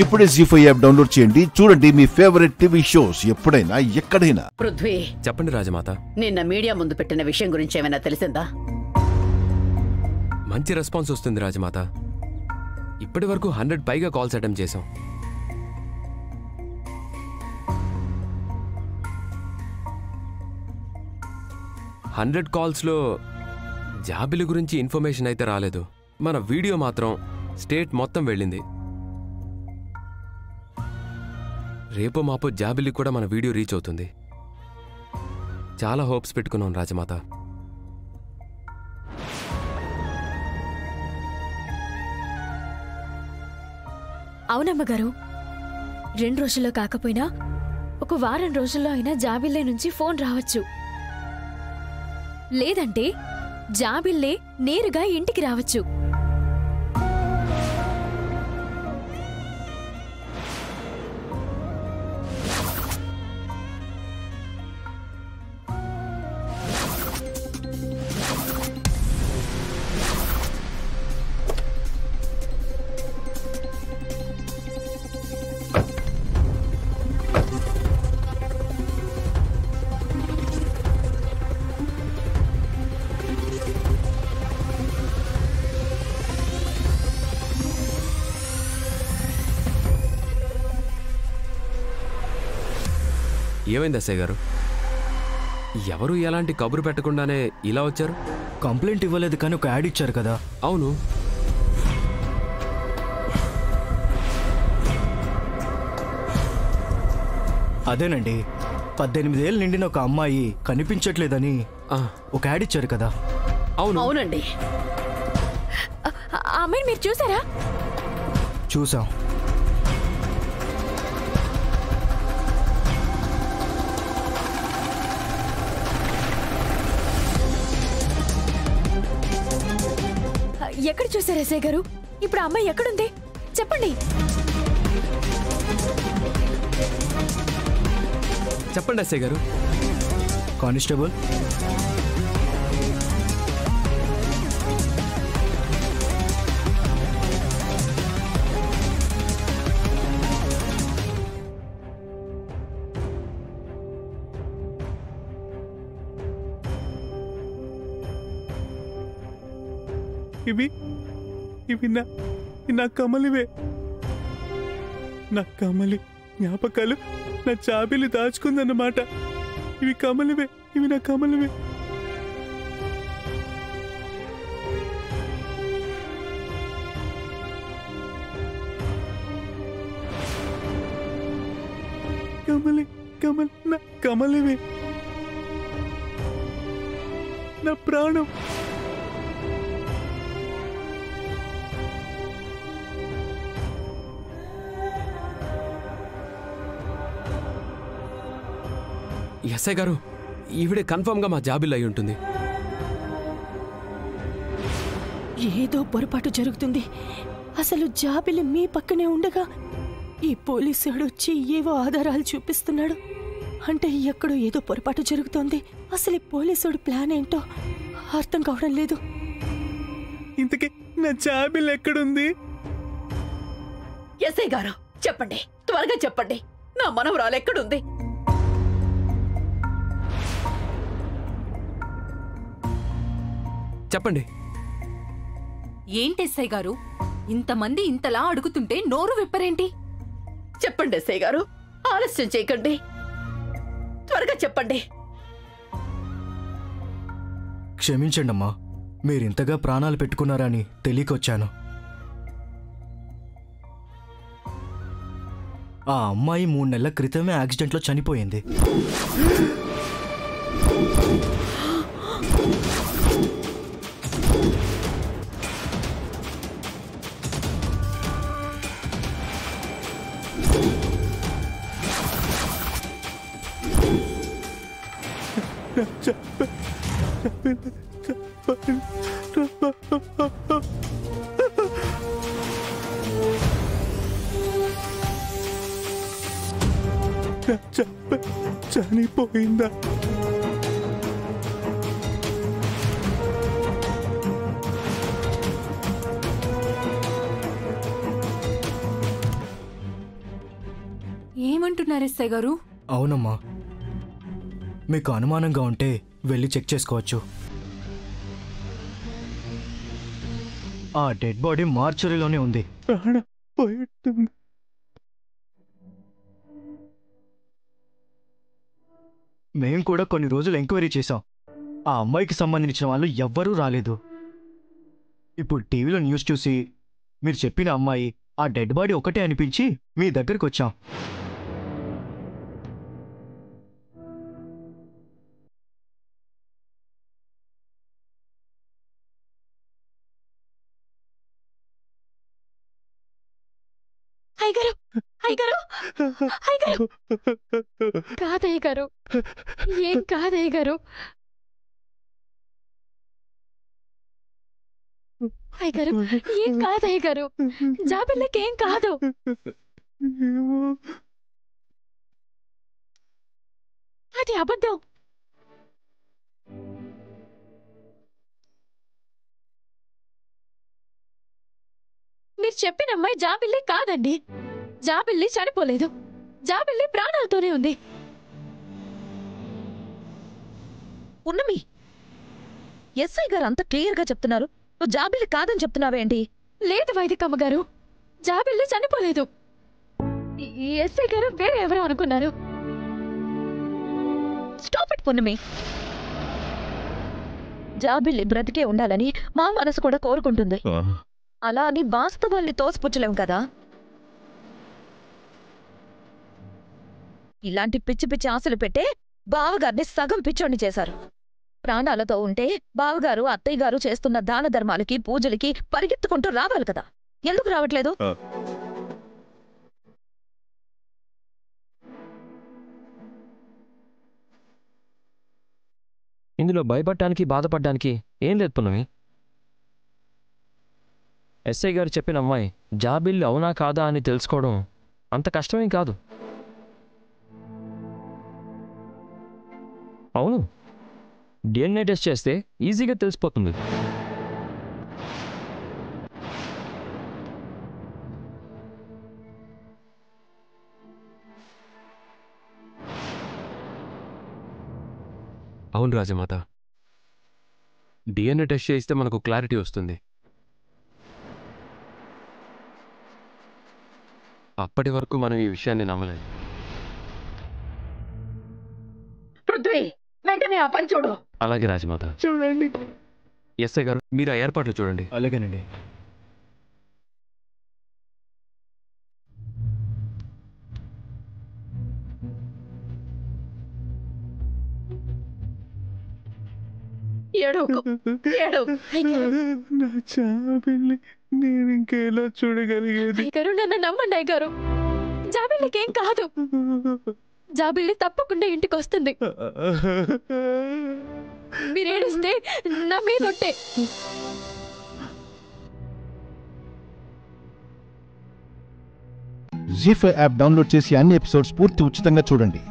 ఇప్పుడే జీ5 app download చేయండి. చూడండి మీ ఫేవరెట్ టీవీ షోస్ ఎప్పుడైనా ఎక్కడైనా. పృథ్వీ, చెప్పండి రాజమాత. నిన్న మీడియా ముందు పెట్టిన విషయం గురించి ఏమైనా తెలిసిందా? మంచి రెస్పాన్స్ వస్తుంది రాజమాత. ఇప్పటి వరకు 100 పైగా కాల్స్ అటెంప్ట్ చేశాం. హండ్రెడ్ కాల్స్లో జాబిలి గురించి ఇన్ఫర్మేషన్ అయితే రాలేదు. మన వీడియో మాత్రం స్టేట్ మొత్తం వెళ్ళింది. రేపో మాపో జాబిలి కూడా మన వీడియో రీచ్ అవుతుంది. చాలా హోప్స్ పెట్టుకున్నాం రాజమాత. అవునమ్మగారు, 2 రోజుల్లో కాకపోయినా ఒక వారం రోజుల్లో అయినా జాబిల్లే నుంచి ఫోన్ రావచ్చు. లేదంటే జాబిల్లే నేరుగా ఇంటికి రావచ్చు. ఏమైంది అసయ్య గారు? ఎవరు ఎలాంటి కబురు పెట్టకుండానే ఇలా వచ్చారు? కంప్లైంట్ ఇవ్వలేదు కానీ ఒక యాడ్ ఇచ్చారు కదా. అవును. అదేనండి, 18 ఏళ్ళు నిండిన ఒక అమ్మాయి కనిపించట్లేదని ఒక యాడ్ ఇచ్చారు కదా. అవును. అవునండి. ఆ అమ్మాయిని మీరు చూసారా? చూసాం. ఎక్కడ చూసారా ఎస్ఐ గారు? ఇప్పుడు ఆ అమ్మాయి ఎక్కడుంది చెప్పండి. చెప్పండి ఎస్ఐ గారు. కానిస్టేబుల్, ఇవి నా కమలివే. నా కమలి జ్ఞాపకాలు నా జాబిలి దాచుకుందన్నమాట. ఇవి కమలివే, ఇవి నా కమలివే. నా కమలివే, నా ప్రాణం. ఎస్ఐ గారు, ఈవిడే కన్ఫర్మ్గా మా జాబిల్ అయి ఉంటుంది. ఏదో పొరపాటు జరుగుతుంది. అసలు జాబిలి మీ పక్కనే ఉండగా ఈ పోలీసుడు వచ్చి ఏవో ఆధారాలు చూపిస్తున్నాడు అంటే ఎక్కడో ఏదో పొరపాటు జరుగుతోంది. అసలు ఈ పోలీసుడు ప్లాన్ ఏంటో అర్థం కావడం లేదు. ఇంతకీ నా జాబిల్ ఎక్కడుంది? ఎస్ఐ గారు చెప్పండి, త్వరగా చెప్పండి. నా మనవరాలు ఎక్కడుంది? చెప్పండి. ఏంటి ఎస్ఐ గారు, ఇంతమంది ఇంతలా అడుగుతుంటే నోరు విప్పరేంటి? చెప్పండి ఎస్ఐ గారు, ఆలస్యం చేయకండి, త్వరగా చెప్పండి. క్షమించండి అమ్మా, మీరింతగా ప్రాణాలు పెట్టుకున్నారని తెలియకొచ్చాను. ఆ అమ్మాయి 3 నెలల క్రితమే యాక్సిడెంట్లో చనిపోయింది. చనిపోయిందా? ఏమంటున్నారు ఎస్ఐ గారు? అవునమ్మా, మీకు అనుమానంగా ఉంటే వెళ్ళి చెక్ చేసుకోవచ్చు. ఆ డెడ్ బాడీ మార్చురీలోనే ఉంది. ప్రాణం పోయేట్టుంది. మేం కూడా కొన్ని రోజులు ఎంక్వైరీ చేశాం. ఆ అమ్మాయికి సంబంధించిన వాళ్ళు ఎవ్వరూ రాలేదు. ఇప్పుడు టీవీలో న్యూస్ చూసి మీరు చెప్పిన అమ్మాయి ఆ డెడ్ బాడీ ఒకటే అనిపించి మీ దగ్గరికి వచ్చాం. అయ్యగారు, అయ్యగారు, అయ్యగారు. కాదయ్య గారు, ఏం కాదయ్య గారు. అయ్యగారు, ఏం కాదయ్య గారు. జాబిల్లకేం కాదు. అది అబద్ధం. మీరు చెప్పిన అమ్మాయి జాబిల్లి కాదండి. జాబిల్లి చనిపోలేదు. జాబిల్లి ప్రాణాలతోనే ఉంది. ఉన్నమి, ఎస్ఐ గారు అంత క్లియర్ గా చెప్తున్నారు, నువ్వు జాబిల్లి కాదని చెప్తున్నావేంటి? లేదు వైదికమ్మ గారు, జాబిల్లి చనిపోలేదు. ఈ ఎస్ఐ గారు వేరే ఎవరో అనుకున్నారు. స్టాప్ ఇట్ పున్నమి. జాబిల్లి బ్రతికే ఉండాలని మా మనసు కూడా కోరుకుంటుంది. అలా అని వాస్తవాల్ని తోసిపుచ్చలేం కదా. ఇలాంటి పిచ్చి పిచ్చి ఆశలు పెట్టే బావగారిని సగం పిచ్చోడిని చేశారు. ప్రాణాలతో ఉంటే బావగారు అత్తయ్య గారు చేస్తున్న దాన ధర్మాలకి పూజలకి పరిగెత్తుకుంటూ రావాలి కదా. ఎందుకు రావట్లేదు? ఇందులో భయపడటానికి బాధపడడానికి ఏం లేదు పున్నమి. ఎస్ఐ గారు చెప్పిన అమ్మాయి జాబిల్లి అవునా కాదా అని తెలుసుకోవడం అంత కష్టమేం కాదు. అవును, డిఎన్ఏ టెస్ట్ చేస్తే ఈజీగా తెలిసిపోతుంది. అవును రాజమాత, డిఎన్ఏ టెస్ట్ చేస్తే మనకు క్లారిటీ వస్తుంది. అప్పటి వరకు మనం ఈ విషయాన్ని నమ్మలేదు. పృథ్వీ, వెంటనే ఆ పని చూడు. అలాగే రాజమాత. చూడండి. ఎస్ఐ గారు, మీరు ఆ ఏర్పాట్లు చూడండి. అలాగేనండి. ఏడవకు, ఏడవకు. నా జాబిల్లి నేను ఇంకెలా చూడగలిగేది? అయ్యగారు, నన్ను నమ్మండి అయ్యగారు. జాబిల్లికేం కాదు. జాబిల్లి తప్పకుండా ఇంటికి వస్తుంది. మీరు ఏడిస్తే నా మీదొట్టే. జీ5 యాప్ డౌన్లోడ్ చేసి అన్ని ఎపిసోడ్స్ పూర్తి ఉచితంగా చూడండి.